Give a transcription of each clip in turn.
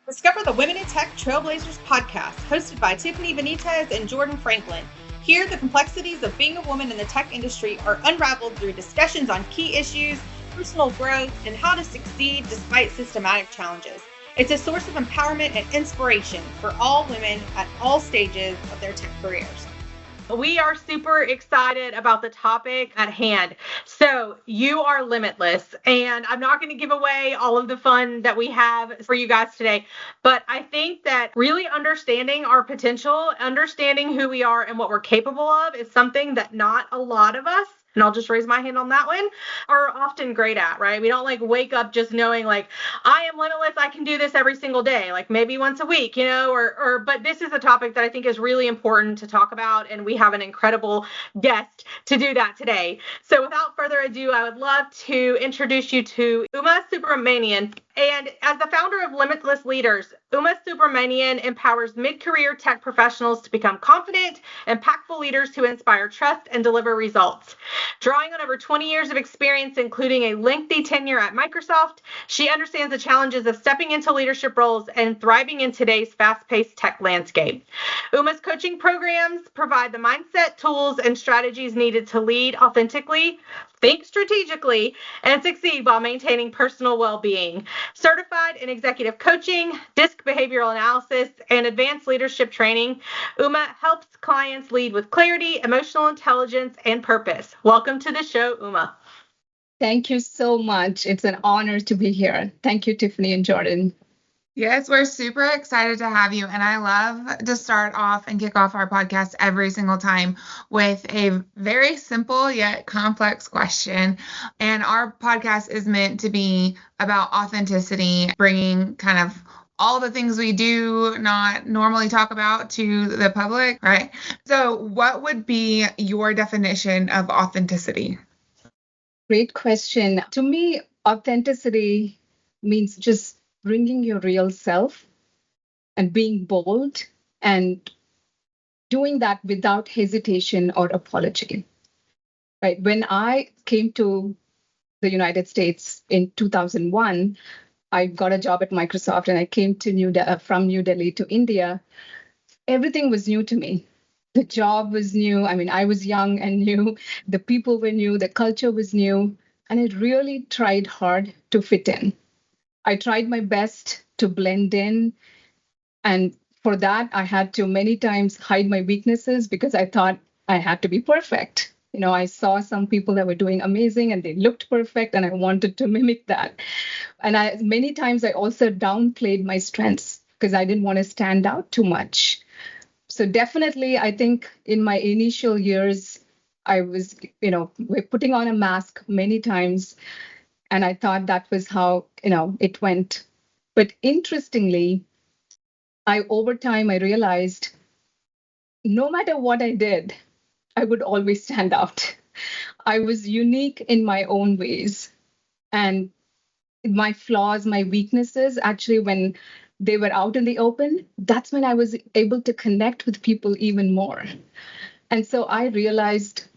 Discover the Women in Tech Trailblazers podcast, hosted by Tiffany and Jordan Franklin. Here, the complexities of being a woman in the tech industry are unraveled through discussions on key issues, personal growth, and how to succeed despite systematic challenges. It's a source of empowerment and inspiration for all women at all stages of their tech careers. We are super excited about the topic at hand. So you are limitless, and I'm not going to give away all of the fun that we have for you guys today, but I think that really understanding our potential, understanding who we are and what we're capable of is something that not a lot of us, and I'll just raise my hand on that one, are often great at, right? We don't wake up just knowing I am limitless, I can do this every single day, maybe once a week, but this is a topic that I think is really important to talk about, and we have an incredible guest to do that today. So without further ado, I would love to introduce you to Uma Subramanian. And as the founder of Limitless Leaders, Uma Subramanian empowers mid-career tech professionals to become confident, impactful leaders who inspire trust and deliver results. Drawing on over 20 years of experience, including a lengthy tenure at Microsoft, she understands the challenges of stepping into leadership roles and thriving in today's fast-paced tech landscape. Uma's coaching programs provide the mindset, tools, and strategies needed to lead authentically, think strategically, and succeed while maintaining personal well-being. Certified in executive coaching, DISC behavioral analysis, and advanced leadership training, Uma helps clients lead with clarity, emotional intelligence, and purpose. Welcome to the show, Uma. Thank you so much. It's an honor to be here. Thank you, Tiffany and Jordan. Yes, we're super excited to have you. And I love to start off and kick off our podcast every single time with a very simple yet complex question. And our podcast is meant to be about authenticity, bringing kind of all the things we do not normally talk about to the public, right? So what would be your definition of authenticity? Great question. To me, authenticity means just bringing your real self and being bold and doing that without hesitation or apology. Right? When I came to the United States in 2001, I got a job at Microsoft and I came to from New Delhi to India. Everything was new to me. The job was new. I mean, I was young and new. The people were new. The culture was new. And I really tried hard to fit in. I tried my best to blend in. And for that, I had to many times hide my weaknesses because I thought I had to be perfect. I saw some people that were doing amazing and they looked perfect and I wanted to mimic that. And many times I also downplayed my strengths because I didn't want to stand out too much. So definitely, I think in my initial years, I was, putting on a mask many times. And I thought that was how, it went. But interestingly, over time, I realized no matter what I did, I would always stand out. I was unique in my own ways. And my flaws, my weaknesses, actually, when they were out in the open, that's when I was able to connect with people even more. And so I realized,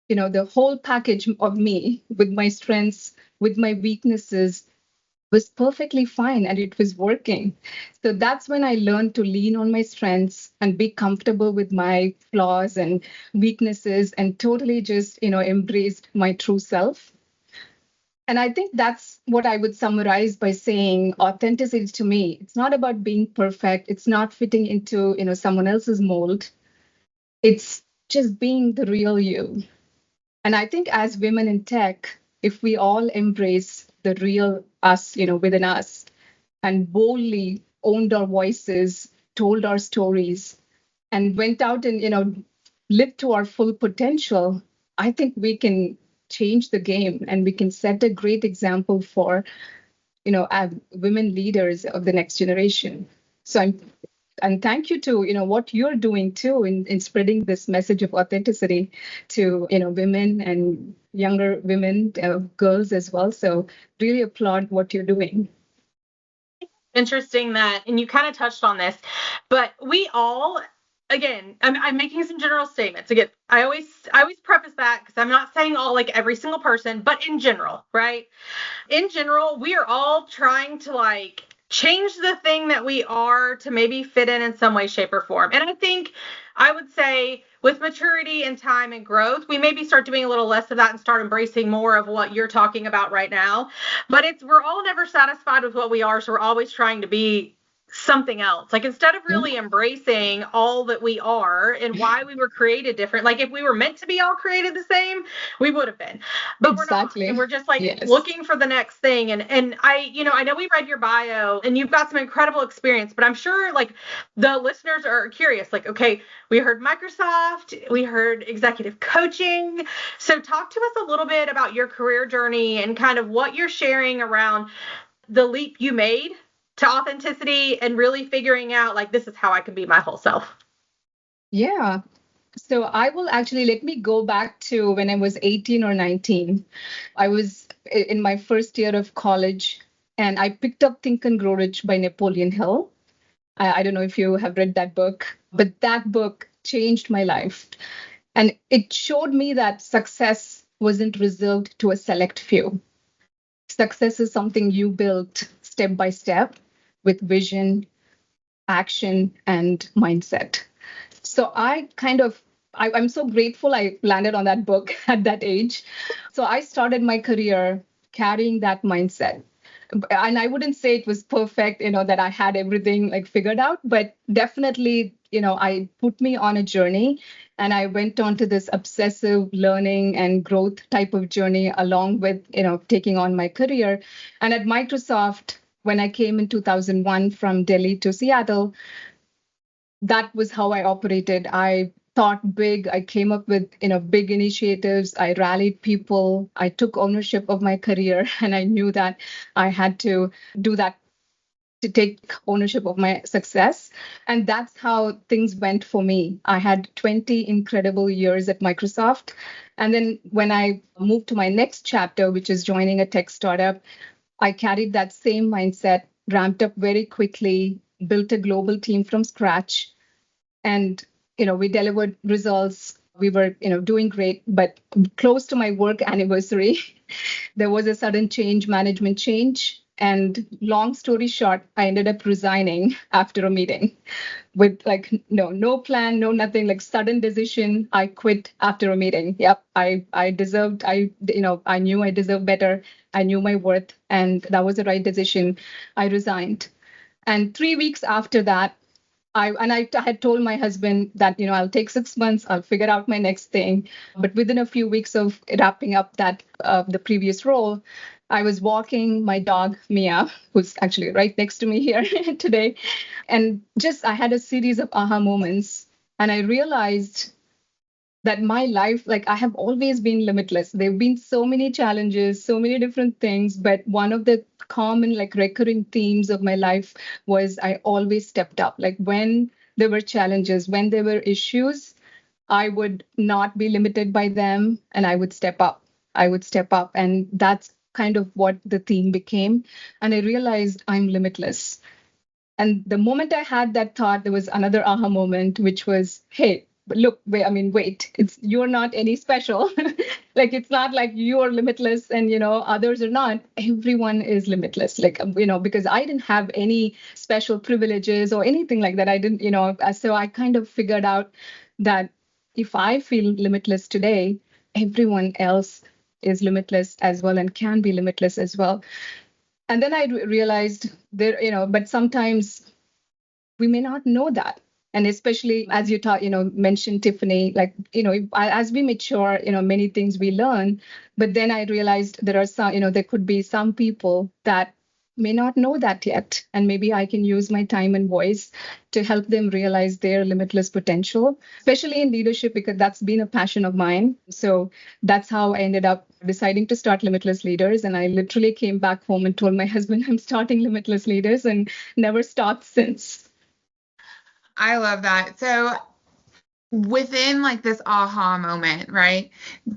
the whole package of me with my strengths, with my weaknesses was perfectly fine and it was working. So that's when I learned to lean on my strengths and be comfortable with my flaws and weaknesses and totally just, embraced my true self. And I think that's what I would summarize by saying authenticity to me. It's not about being perfect. It's not fitting into, someone else's mold. It's just being the real you. And I think as women in tech, if we all embrace the real us, within us and boldly owned our voices, told our stories and went out and, lived to our full potential, I think we can change the game and we can set a great example for, women leaders of the next generation. So and thank you to, what you're doing too in spreading this message of authenticity to, women and younger women, girls as well. So really applaud what you're doing. Interesting that, and you kind of touched on this, but we all, again, I'm making some general statements. Again, I always preface that because I'm not saying all every single person, but in general, right? In general, we are all trying to change the thing that we are to maybe fit in some way, shape, or form. And I think I would say with maturity and time and growth, we maybe start doing a little less of that and start embracing more of what you're talking about right now. But we're all never satisfied with what we are, so we're always trying to be something else. Like, instead of really embracing all that we are and why we were created different, like if we were meant to be all created the same, we would have been, but Exactly. we're not. And we're just like Yes. looking for the next thing. And I know we read your bio and you've got some incredible experience, but I'm sure like the listeners are curious, like, okay, we heard Microsoft, we heard executive coaching. So talk to us a little bit about your career journey and kind of what you're sharing around the leap you made to authenticity and really figuring out, like, this is how I can be my whole self. Yeah. So I will actually, let me go back to when I was 18 or 19. I was in my first year of college and I picked up Think and Grow Rich by Napoleon Hill. I don't know if you have read that book, but that book changed my life. And it showed me that success wasn't reserved to a select few. Success is something you build step by step with vision, action, and mindset. So I'm so grateful I landed on that book at that age. So I started my career carrying that mindset. And I wouldn't say it was perfect, that I had everything like figured out, but definitely, I put me on a journey and I went on to this obsessive learning and growth type of journey along with, taking on my career. And at Microsoft, when I came in 2001 from Delhi to Seattle, that was how I operated. I thought big. I came up with, big initiatives. I rallied people. I took ownership of my career, and I knew that I had to do that to take ownership of my success. And that's how things went for me. I had 20 incredible years at Microsoft. And then when I moved to my next chapter, which is joining a tech startup, I carried that same mindset, ramped up very quickly, built a global team from scratch. And, we delivered results. We were, doing great. But close to my work anniversary, there was a sudden management change. And long story short, I ended up resigning after a meeting with no plan, no nothing, like sudden decision. I quit after a meeting. Yep. I knew I deserved better. I knew my worth, and that was the right decision. I resigned. And 3 weeks after that, I had told my husband that, I'll take 6 months, I'll figure out my next thing. But within a few weeks of wrapping up that the previous role, I was walking my dog, Mia, who's actually right next to me here today. And I had a series of aha moments. And I realized that my life, like, I have always been limitless. There have been so many challenges, so many different things. But one of the common, like, recurring themes of my life was I always stepped up. Like, when there were challenges, when there were issues, I would not be limited by them and I would step up. And that's kind of what the theme became. And I realized I'm limitless. And the moment I had that thought, there was another aha moment, which was, hey, but look, wait, you're not any special. Like, it's not like you're limitless and, others are not. Everyone is limitless. Like, because I didn't have any special privileges or anything like that. I didn't, so I kind of figured out that if I feel limitless today, everyone else is limitless as well and can be limitless as well. And then I realized there, but sometimes we may not know that. And especially as you mentioned, Tiffany, like, as we mature, many things we learn. But then I realized there are some, there could be some people that may not know that yet. And maybe I can use my time and voice to help them realize their limitless potential, especially in leadership, because that's been a passion of mine. So that's how I ended up deciding to start Limitless Leaders. And I literally came back home and told my husband, I'm starting Limitless Leaders, and never stopped since. I love that. So within like this aha moment, right?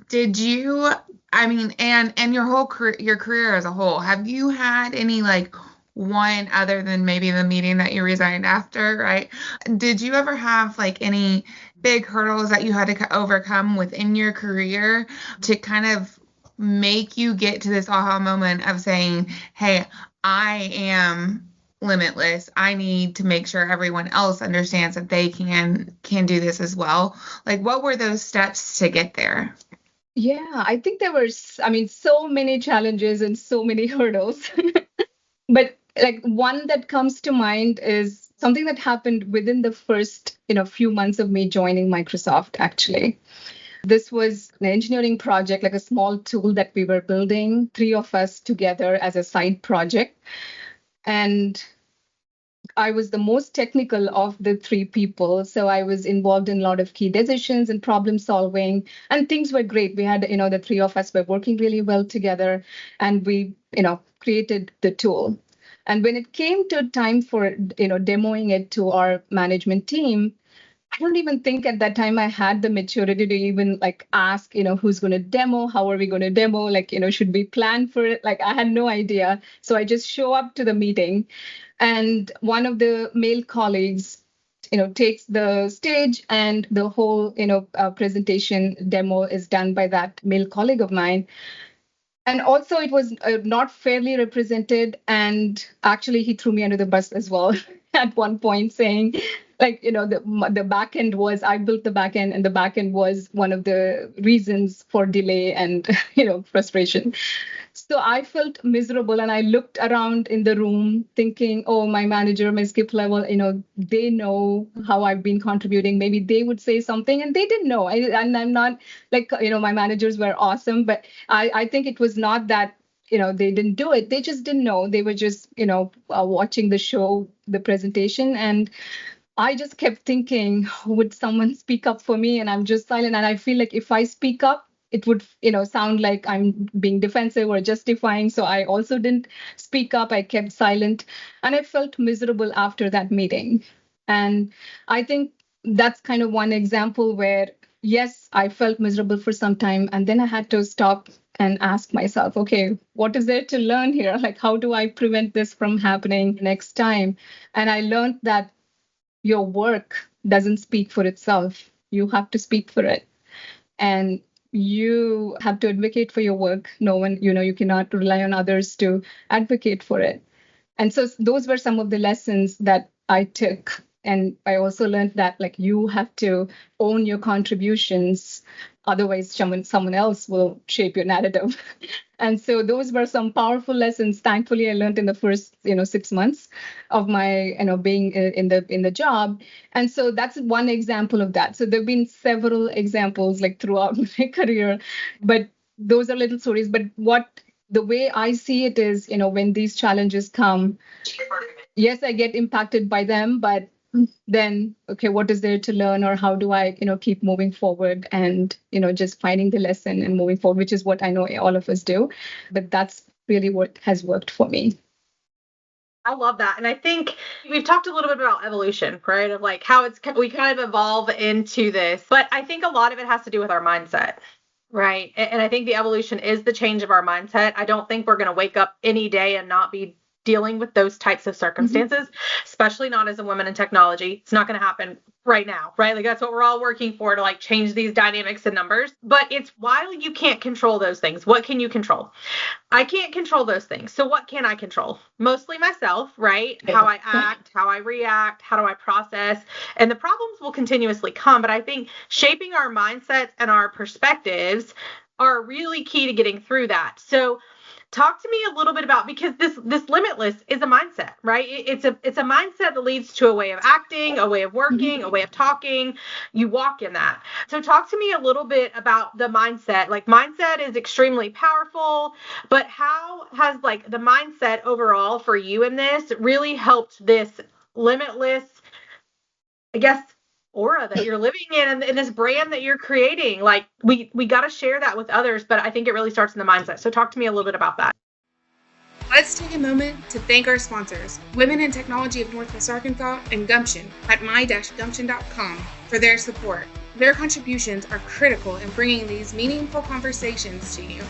Did you, and your whole career, your career as a whole, have you had any like one other than maybe the meeting that you resigned after, right? Did you ever have like any big hurdles that you had to overcome within your career to kind of make you get to this aha moment of saying, hey, I am limitless. I need to make sure everyone else understands that they can do this as well. Like, what were those steps to get there? Yeah, I think there were, so many challenges and so many hurdles. But like one that comes to mind is something that happened within the first, few months of me joining Microsoft, actually. This was an engineering project, like a small tool that we were building, three of us together as a side project. And I was the most technical of the three people. So I was involved in a lot of key decisions and problem solving, and things were great. We had, the three of us were working really well together, and we, created the tool. And when it came to time for, demoing it to our management team, I don't even think at that time I had the maturity to even like ask, who's going to demo? How are we going to demo? Like, should we plan for it? Like, I had no idea. So I just show up to the meeting, and one of the male colleagues, takes the stage, and the whole, presentation demo is done by that male colleague of mine. And also, it was not fairly represented. And actually, he threw me under the bus as well at one point, saying, like, the back end was, I built the back end, and the back end was one of the reasons for delay and, frustration. So I felt miserable, and I looked around in the room thinking, oh, my manager, my skip level, they know how I've been contributing. Maybe they would say something, and they didn't know. And I'm not like, my managers were awesome, but I think it was not that, they didn't do it. They just didn't know. They were just, watching the show, the presentation. And I just kept thinking, would someone speak up for me? And I'm just silent. And I feel like if I speak up, it would, sound like I'm being defensive or justifying. So I also didn't speak up. I kept silent, and I felt miserable after that meeting. And I think that's kind of one example where, yes, I felt miserable for some time. And then I had to stop and ask myself, okay, what is there to learn here? Like, how do I prevent this from happening next time? And I learned that your work doesn't speak for itself. You have to speak for it. And you have to advocate for your work. No one, you cannot rely on others to advocate for it. And so those were some of the lessons that I took. And I also learned that like you have to own your contributions. Otherwise, someone else will shape your narrative. And so those were some powerful lessons. Thankfully, I learned in the first, 6 months of my, being in the job. And so that's one example of that. So there've been several examples like throughout my career, but those are little stories. But the way I see it is, when these challenges come, yes, I get impacted by them, but then, okay, what is there to learn, or how do I, keep moving forward and, just finding the lesson and moving forward, which is what I know all of us do. But that's really what has worked for me. I love that. And I think we've talked a little bit about evolution, right? Of like how we kind of evolve into this. But I think a lot of it has to do with our mindset, right? And I think the evolution is the change of our mindset. I don't think we're going to wake up any day and not be dealing with those types of circumstances, especially not as a woman in technology. It's not going to happen right now, right? Like that's what we're all working for, to like change these dynamics and numbers. But it's why you can't control those things. What can you control? I can't control those things. So what can I control? Mostly myself, right? How I act, how I react, how do I process? And the problems will continuously come. But I think shaping our mindsets and our perspectives are really key to getting through that. So talk to me a little bit about, because this limitless is a mindset, right? It's a mindset that leads to a way of acting, a way of working, a way of talking. You walk in that. So talk to me a little bit about the mindset. Like mindset is extremely powerful, but how has like the mindset overall for you in this really helped this limitless, I guess, aura that you're living in and this brand that you're creating? Like we got to share that with others, but I think it really starts in the mindset. So talk to me a little bit about that. Let's take a moment to thank our sponsors, Women in Technology of Northwest Arkansas and Gumption at my-gumption.com for their support. Their contributions are critical in bringing these meaningful conversations to you.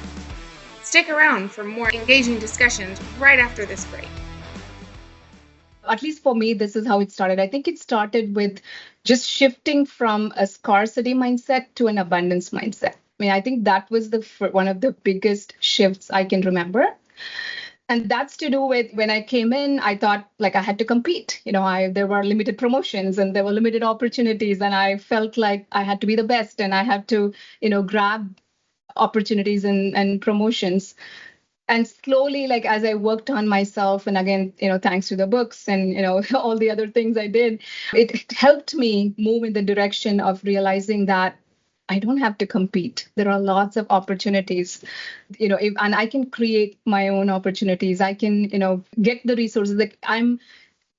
Stick around for more engaging discussions right after this break. At least for me, this is how it started. I think it started with just shifting from a scarcity mindset to an abundance mindset. I mean, I think that was one of the biggest shifts I can remember. And that's to do with when I came in, I thought like I had to compete. There were limited promotions and there were limited opportunities, and I felt like I had to be the best and I had to, grab opportunities and promotions. And slowly, like as I worked on myself, and again, thanks to the books and, all the other things I did, it helped me move in the direction of realizing that I don't have to compete. There are lots of opportunities, and I can create my own opportunities. I can, get the resources. Like I'm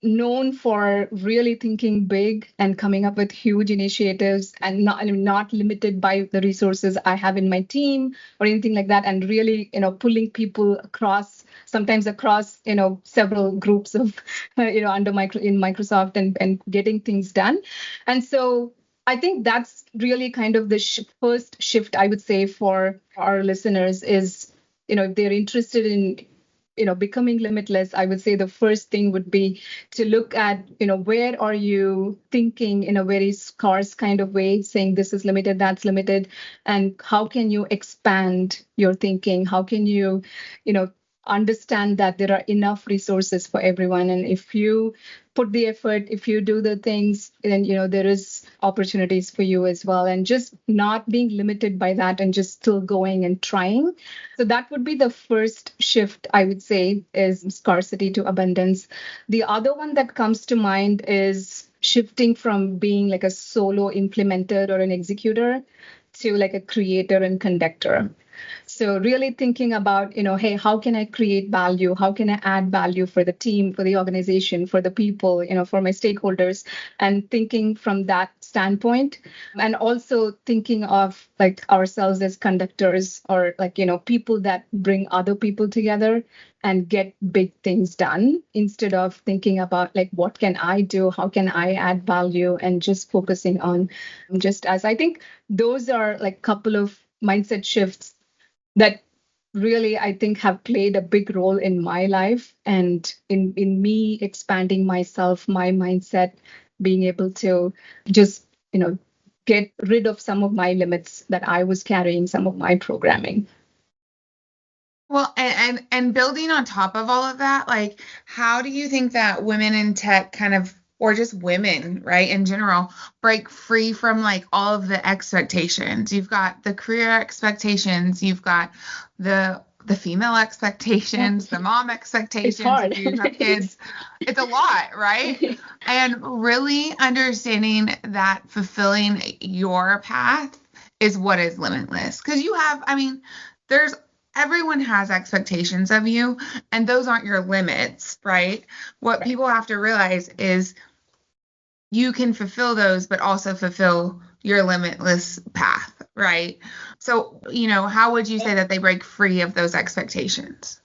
known for really thinking big and coming up with huge initiatives, and not limited by the resources I have in my team or anything like that, and really pulling people sometimes across several groups of under in Microsoft, and getting things done. And so I think that's really kind of the first shift I would say for our listeners is, if they're interested in becoming limitless, I would say the first thing would be to look at, where are you thinking in a very scarce kind of way, saying this is limited, that's limited, and how can you expand your thinking? How can you, understand that there are enough resources for everyone? And if you put the effort, if you do the things, then, there is opportunities for you as well. And just not being limited by that and just still going and trying. So that would be the first shift, I would say, is scarcity to abundance. The other one that comes to mind is shifting from being like a solo implementer or an executor to like a creator and conductor. So really thinking about, hey, how can I create value? How can I add value for the team, for the organization, for the people, for my stakeholders, and thinking from that standpoint. And also thinking of like ourselves as conductors, or like, people that bring other people together and get big things done, instead of thinking about like, what can I do? How can I add value? And just focusing on just as. I think those are like a couple of mindset shifts that really, I think, have played a big role in my life and in me expanding myself, my mindset, being able to just, get rid of some of my limits that I was carrying, some of my programming. Well, and building on top of all of that, like, how do you think that women in tech kind of, or just women, right, in general, break free from like all of the expectations? You've got the career expectations, you've got the female expectations, the mom expectations, it's hard. If you have kids. It's a lot, right? And really understanding that fulfilling your path is what is limitless. Because everyone has expectations of you, and those aren't your limits, right? What people have to realize is you can fulfill those, but also fulfill your limitless path, right? So, how would you say that they break free of those expectations?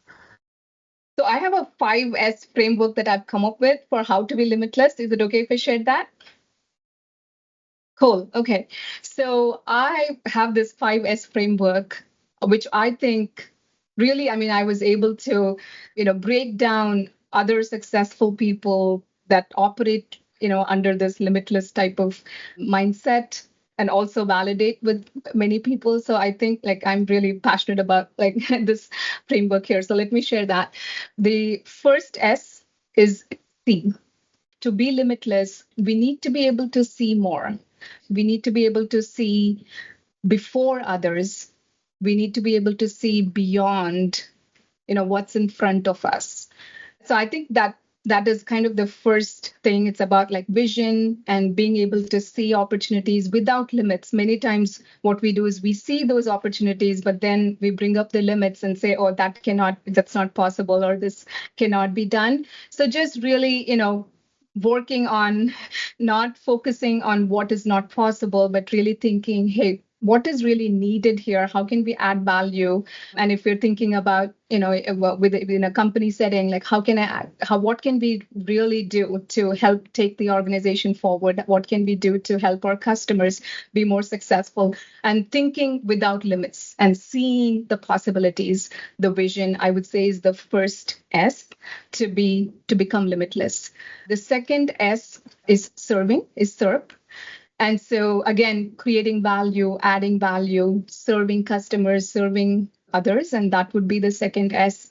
So I have a 5S framework that I've come up with for how to be limitless. Is it okay if I share that? Cool. Okay. So I have this 5S framework, which I think really, I was able to, break down other successful people that operate, under this limitless type of mindset, and also validate with many people. So I think like I'm really passionate about like this framework here. So let me share that. The first S is see. To be limitless, we need to be able to see more. We need to be able to see before others. We need to be able to see beyond, what's in front of us. So I think that is kind of the first thing. It's about like vision and being able to see opportunities without limits. Many times what we do is we see those opportunities, but then we bring up the limits and say, oh, that's not possible, or this cannot be done. So just really, working on not focusing on what is not possible, but really thinking, hey, what is really needed here? How can we add value? And if you're thinking about, within a company setting, like what can we really do to help take the organization forward? What can we do to help our customers be more successful? And thinking without limits and seeing the possibilities, the vision, I would say, is the first S to become limitless. The second S is serve. And so again, creating value, adding value, serving customers, serving others. And that would be the second S.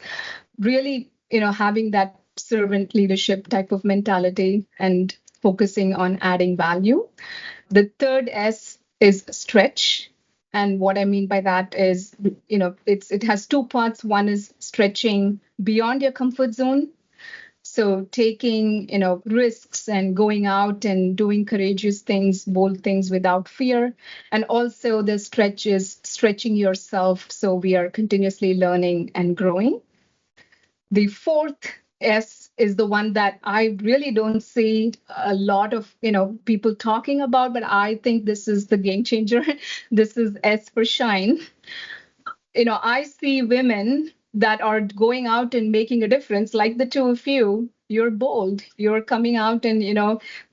really, having that servant leadership type of mentality and focusing on adding value. The third S is stretch. And what I mean by that is, it has two parts. One is stretching beyond your comfort zone. So taking, risks and going out and doing courageous things, bold things without fear. And also the stretch is stretching yourself. So we are continuously learning and growing. The fourth S is the one that I really don't see a lot of, people talking about, but I think this is the game changer. This is S for shine. I see women that are going out and making a difference, like the two of you. You're bold. You're coming out and,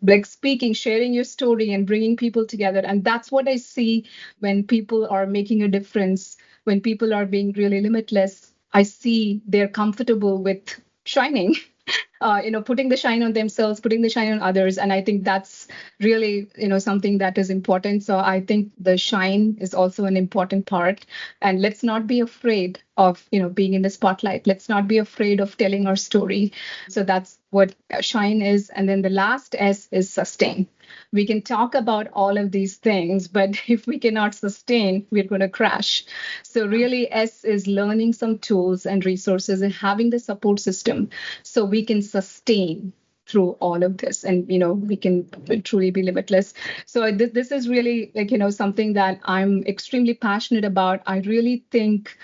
like speaking, sharing your story and bringing people together. And that's what I see when people are making a difference, when people are being really limitless. I see they're comfortable with shining. Putting the shine on themselves, putting the shine on others. And I think that's really, something that is important. So I think the shine is also an important part. And let's not be afraid of, being in the spotlight. Let's not be afraid of telling our story. So that's what shine is. And then the last S is sustain. We can talk about all of these things, but if we cannot sustain, we're going to crash. So really, S is learning some tools and resources and having the support system so we can sustain through all of this, and we can truly be limitless. So this is really something that I'm extremely passionate about. I really think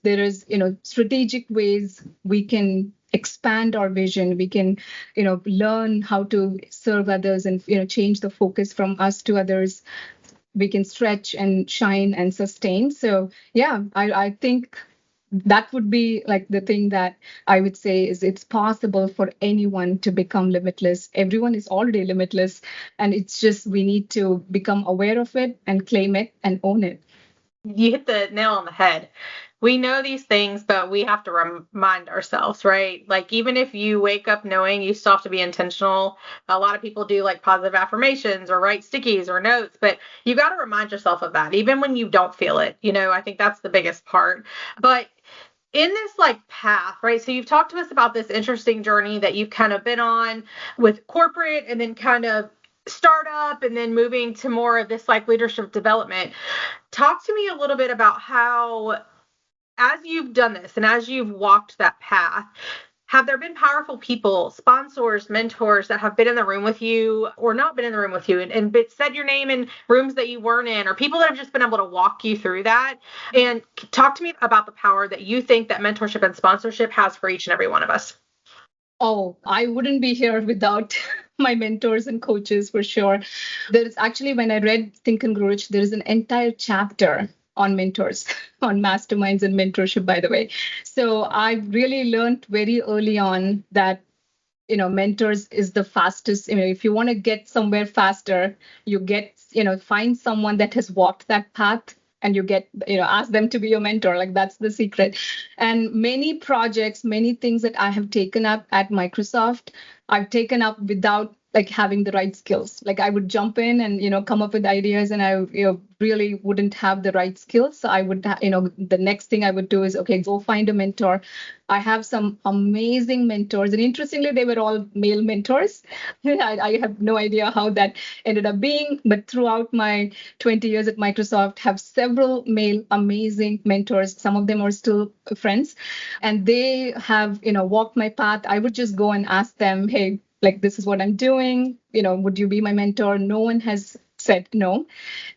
there is strategic ways we can expand our vision. We can learn how to serve others and change the focus from us to others. We can stretch and shine and sustain. So yeah, I think that would be like the thing that I would say is it's possible for anyone to become limitless. Everyone is already limitless, and it's just we need to become aware of it and claim it and own it. You hit the nail on the head. We know these things, but we have to remind ourselves, right? Like, even if you wake up knowing, you still have to be intentional. A lot of people do like positive affirmations or write stickies or notes, but you got to remind yourself of that, even when you don't feel it. I think that's the biggest part. But in this like path, right? So you've talked to us about this interesting journey that you've kind of been on with corporate and then kind of startup and then moving to more of this like leadership development. Talk to me a little bit about how, as you've done this and as you've walked that path, have there been powerful people, sponsors, mentors that have been in the room with you or not been in the room with you and said your name in rooms that you weren't in, or people that have just been able to walk you through that? And talk to me about the power that you think that mentorship and sponsorship has for each and every one of us. Oh, I wouldn't be here without my mentors and coaches for sure. There's actually, when I read Think and Grow Rich, there is an entire chapter on mentors, on masterminds and mentorship, by the way. So I really learned very early on that, mentors is the fastest. If you want to get somewhere faster, you find someone that has walked that path and you ask them to be your mentor. Like, that's the secret. And many projects, many things that I have taken up at Microsoft, I've taken up without like having the right skills. Like, I would jump in and, come up with ideas, and I, really wouldn't have the right skills. So I would, the next thing I would do is, okay, go find a mentor. I have some amazing mentors. And interestingly, they were all male mentors. I have no idea how that ended up being, but throughout my 20 years at Microsoft, have several male amazing mentors. Some of them are still friends, and they have, walked my path. I would just go and ask them, hey, like, this is what I'm doing. Would you be my mentor? No one has said no.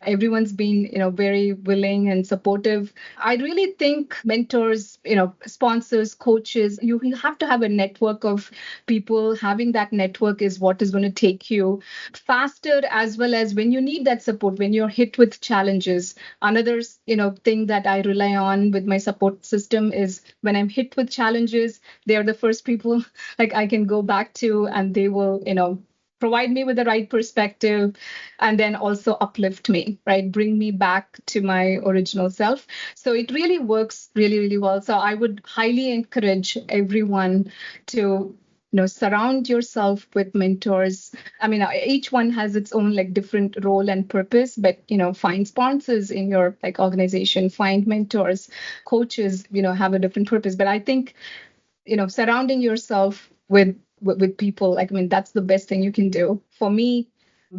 Everyone's been, very willing and supportive. I really think mentors, sponsors, coaches, you have to have a network of people. Having that network is what is going to take you faster, as well as when you need that support, when you're hit with challenges. Another, thing that I rely on with my support system is when I'm hit with challenges, they are the first people like I can go back to, and they will, provide me with the right perspective, and then also uplift me, right? Bring me back to my original self. So it really works really, really well. So I would highly encourage everyone to surround yourself with mentors. I mean, each one has its own like different role and purpose, but, find sponsors in your like organization, find mentors, coaches, have a different purpose. But I think, surrounding yourself with people, like, I mean, that's the best thing you can do. For me,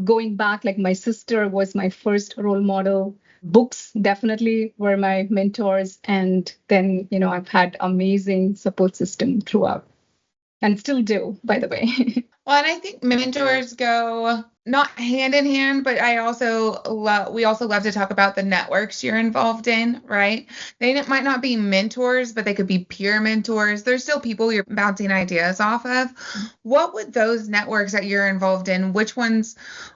going back, like my sister was my first role model. Books definitely were my mentors. And then, I've had amazing support system throughout and still do, by the way. Well, and I think mentors go not hand in hand, but we also love to talk about the networks you're involved in, right? They might not be mentors, but they could be peer mentors. There's still people you're bouncing ideas off of. What would those networks that you're involved in, which ones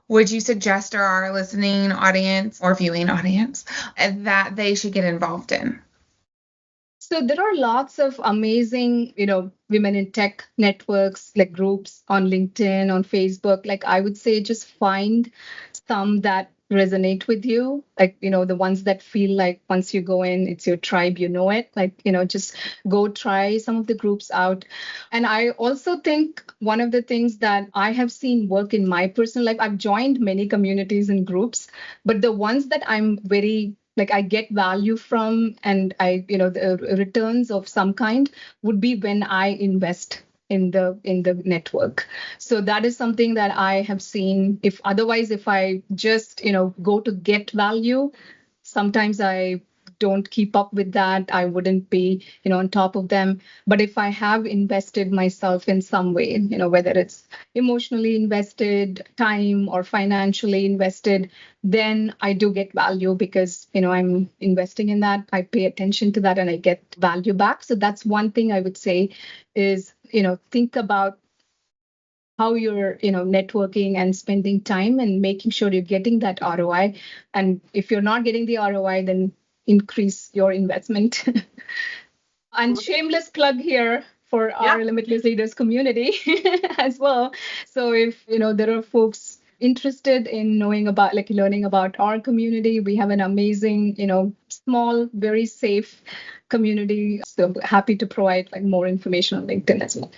would you suggest to our listening audience or viewing audience that they should get involved in? So there are lots of amazing, women in tech networks, like groups on LinkedIn, on Facebook. Like I would say, just find some that resonate with you. Like, the ones that feel like once you go in, it's your tribe, it. Like, just go try some of the groups out. And I also think one of the things that I have seen work in my personal life, I've joined many communities and groups, but the ones that I'm very I get value from, and the returns of some kind would be when I invest in the network. So that is something that I have seen. If I just, go to get value, sometimes I don't keep up with that. I wouldn't be, on top of them. But if I have invested myself in some way, whether it's emotionally invested, time, or financially invested, then I do get value because, I'm investing in that. I pay attention to that and I get value back. So that's one thing I would say is, think about how you're, networking and spending time and making sure you're getting that ROI. And if you're not getting the ROI, then increase your investment. And shameless plug here for our Limitless Leaders community as well. So if, there are folks interested in learning about our community, we have an amazing, small, very safe community. So happy to provide more information on LinkedIn as well.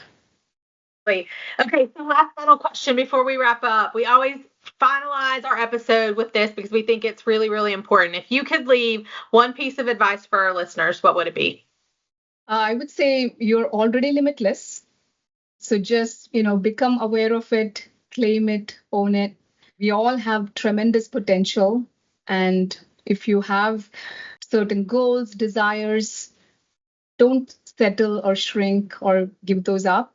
Okay, so last final question before we wrap up. We always finalize our episode with this because we think it's really, really important. If you could leave one piece of advice for our listeners, what would it be? I would say you're already limitless. So just, become aware of it, claim it, own it. We all have tremendous potential. And if you have certain goals, desires, don't settle or shrink or give those up.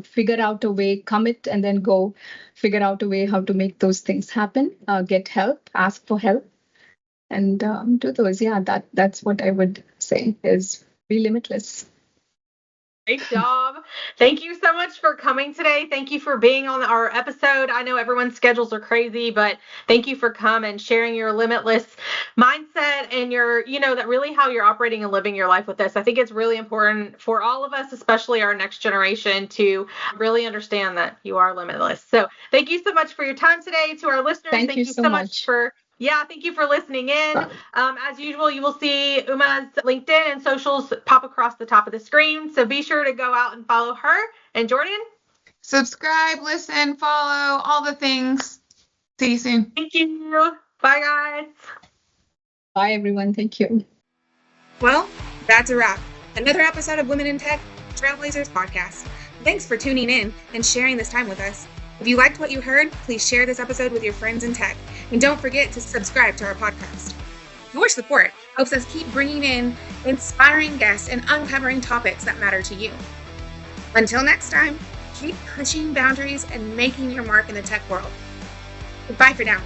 Figure out a way, commit, and then go figure out a way how to make those things happen. Get help, ask for help, and do those. Yeah, that's what I would say is be limitless. Great job. Thank you so much for coming today. Thank you for being on our episode. I know everyone's schedules are crazy, but thank you for coming, sharing your limitless mindset and your, that really how you're operating and living your life with this. I think it's really important for all of us, especially our next generation, to really understand that you are limitless. So thank you so much for your time today. To our listeners, thank you so much for thank you for listening in. As usual, you will see Uma's LinkedIn and socials pop across the top of the screen. So be sure to go out and follow her. And Jordan? Subscribe, listen, follow, all the things. See you soon. Thank you. Bye, guys. Bye, everyone. Thank you. Well, that's a wrap. Another episode of Women in Tech, Trailblazers podcast. Thanks for tuning in and sharing this time with us. If you liked what you heard, please share this episode with your friends in tech. And don't forget to subscribe to our podcast. Your support helps us keep bringing in inspiring guests and uncovering topics that matter to you. Until next time, keep pushing boundaries and making your mark in the tech world. Goodbye for now.